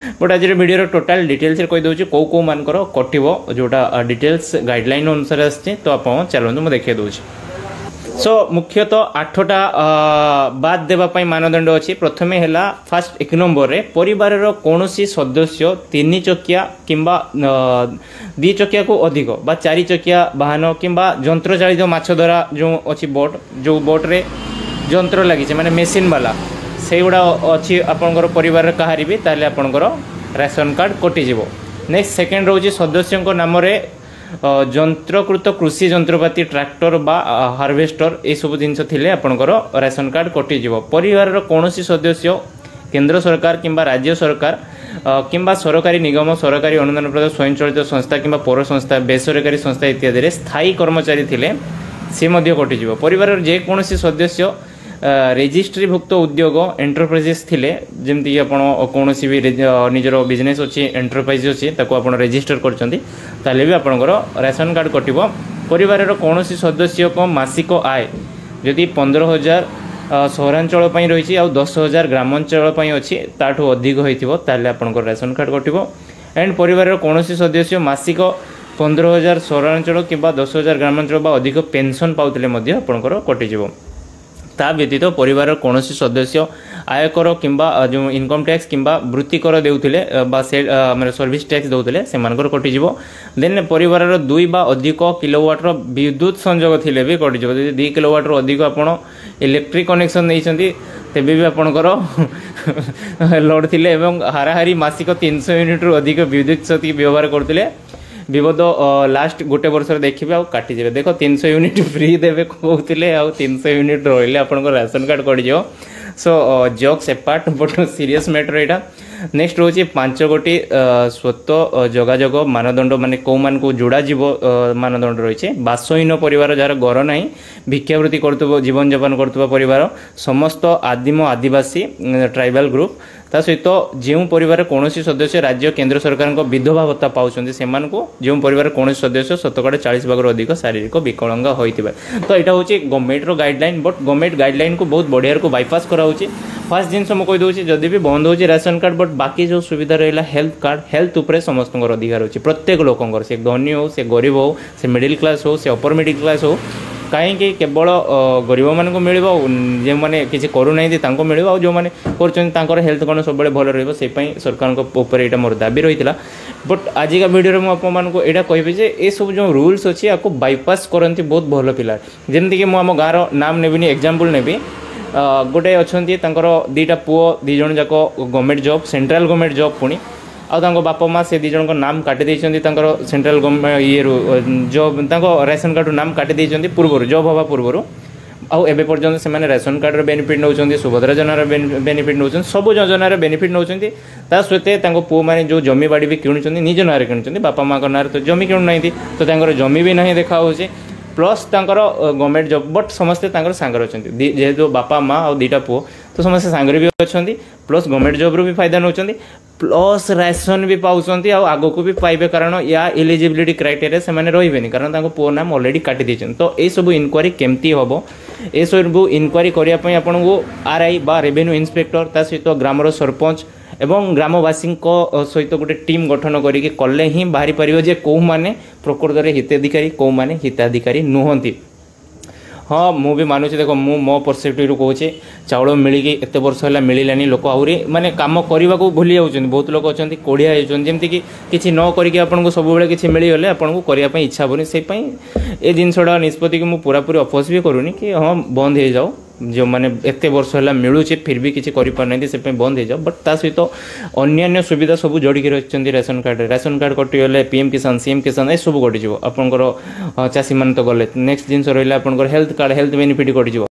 But आज video total details कही दूसरी कौ कौ मानकर कटो जोटा डिटेल्स गाइडलाइन अनुसार आसचे तो आप चलते मुझे देखिए दूसरी सो मुख्यतः 8टा बाद देवाई मानदंड अच्छी प्रथमे है फास्ट 1 नंबर रे परिवार कौन सदस्य 3 चकिया किंबा 2 चकिया को अधिक बा 4 चकिया वाहन किंबा जंत्र चालित माछ धरा जो अच्छी बोट जो बोट रे जंत्र लगी माने मेसीन वाला से गुड़ा अच्छी आपंकर परिवार कहारी भी ताले आपंकर राशन कार्ड कटिजिवो। नेक्स्ट सेकेंड रोज सदस्यों नाम रे जंत्रकृत कृषि जंत्रपाति ट्रैक्टर बा हार्वेस्टर ये सब जिनस थिले आपनकर राशन कार्ड कटिजिवो। परिवार कौन सदस्य केंद्र सरकार किंबा राज्य सरकार किंबा सरकारी निगम सरकारी अनुदान प्राप्त स्वयं चालित संस्था किंबा पौर संस्था बेसरकारी संस्था इत्यादि स्थायी कर्मचारी थिले से मध्य कटिजिवो। परिवार जेकोसी सदस्य रेजिस्ट्रीभुक्त उद्योग एंटरप्राइजेस थिले जमती आपण कौन भी निजर बिजनेस अच्छी एंटरप्राइज अच्छी आप रेजिस्टर करछंती ताले भी आपनकर राशन कार्ड कटिबो। परिवार कौन सदस्य को मासिक आय जदि 15,000 सहरांचल रही आ 10,000 ग्रामांचल अच्छी ताठू अधिक होइथिबो ताले आपनकर राशन कार्ड कटिबो। एंड परिवार कौन सदस्य मासिक 15,000 सहरांचल कि 10,000 ग्रामांचल अधिक पेंशन पाउतले मध्य आपनकर कटिजिवो। ता व्यतीत परिवार कौन सदस्य आयकर किंबा जो इनकम टैक्स किंबा वृत्तिकर देउथिले बा से सर्विस टैक्स देउथिले से मानकर कटिजिवो। देन परिवार 2 बा अधिक किलोवाट विद्युत संयोग थिले भी कटिजिवो। यदि 2 किलोवाट अधिक आपण इलेक्ट्रिक कनेक्शन नैछंती तेबे भी आपणकर लोड थिले एवं हाराहारी मासिक 300 यूनिट रु अधिक विद्युत शक्ति व्यवहार करथिले विगत लास्ट गोटे वर्ष देखिए आउ काटिजे देख 300 यूनिट फ्री देवे कहते आउ 300 यूनिट रही आपन राशन कार्ड कटिज। So jokes apart but serious matter यहाँ। नेक्स्ट रोचे 5 गोटी स्वतः जोगाजोग मानदंड माने कौ मान को जोड़ा जीव मानदंड रही है। बासहीन परिवार जार घर ना भिक्षावृत्ति कर जीवन यापन कर परिवार समस्त आदिम आदिवासी ट्राइबल ग्रुप ता सहित जो परिवार कौन सदस्य राज्य केंद्र सरकार विधवा भत्ता पाँच से जो परिवार कौन सदस्य 40% अधिक शारीरिक विकलांग होता तो यहाँ हूँ government guideline but government guideline को बहुत बढ़िया को बाईपास कराऊँच। फास्ट जिन कहीदे जदि भी बंद हो राशन कार्ड बट बाकी जो सुविधा रहा हेल्थ कार्ड हेल्थ उपरे समस्त अधिकार अच्छी प्रत्येक लोकंर से धनी हो से गरीब हो से मिडिल क्लास हो से अपर मिडिल क्लास हो कहीं केवल गरीब मानक मिल जो मैंने किसी करूना मिल जो मैंने कर हेल्थ कौन सब भल रही सरकार यहाँ मोर दाबी रही है। बट आजिका वीडियो मुझे यहाँ कहि ये सब जो रूल्स अच्छी आपको बाईपास करती बहुत भल पिला जमीक मुझे गाँव नाम नेबिनी एग्जांपल नेबी गोटे अच्छा 2टा पुओ 2 जन जाक government job central government job पुणी आउ बापा माँ से 2 जन को नाम काटी सेंट्रल गवर्नमेंट ये जॉब राशन कार्ड नाम काटी पूर्व जॉब हवा पूर्व आउ एबे पर्यंत से राशन कार्ड बेनिफिट नौ सुभद्रा योजनार बेनिफिट नौ सब योजनार बेनिफिट नौ सहित पुओ मैंने जो जमी बाड़ी भी किणुंट निज ना किणुंट बापा माँ ना तो जमी किणुना तो जमी भी ना देखा प्लस गवर्नमेंट जॉब बट समस्ते सांगर अच्छा जेहेतु बापा माँ और 2टा पुओ तो समस्ते सांगर भी अच्छा प्लस गवर्नमेंट जॉब रू भी फायदा नौ प्लस राशन भी पाँच आग को भी पाइबे कारण या एलिजिबिलिटी क्राइटेरिया से मैंने रही कारण पुओ नाम ऑलरेडी काटी देते तो ये सब इनक्वारी केमती हम ये सब इनक्वारी करने आपन को आरआई बा रेवेन्यू इन्स्पेक्टर ता सहित ग्रामर सरपंच एवं ग्रामवासी सहित गोटे टीम गठन करके कले ही बाहरी पार जे कौ माने प्रकृत में हिताधिकारी कौ माने हिताधिकारी नुहंती। हाँ मु भी मानुची देख मु मो परसेप्टिव कहूँ चाउल मिलिकी एत वर्ष है मिलानी लोक आहरी माने काम करने को भूली जाऊँ बहुत लोग अच्छा कोढ़िया होती कि किसी न करके आपको सब किसी मिलगले आपको करने इच्छा हेनी से ये जिनसा निष्पत्ति की मुझे पूरापूरी अपोज भी करूनी कि हाँ बंद हो जाओ जो मैंने एत वर्ष है मिलूचे फिर भी किसी करें से बंद हो जाओ। बट ता सहित अन्य सुविधा सब जोड़िकी रही राशन कार्ड कटिगले पीएम किसान सीएम किसान ये सब कटिज आपंकर चाषी मान तो गले नेक्स्ट जिन रहा हेल्थ कार्ड हेल्थ बेनिफिट कटिज।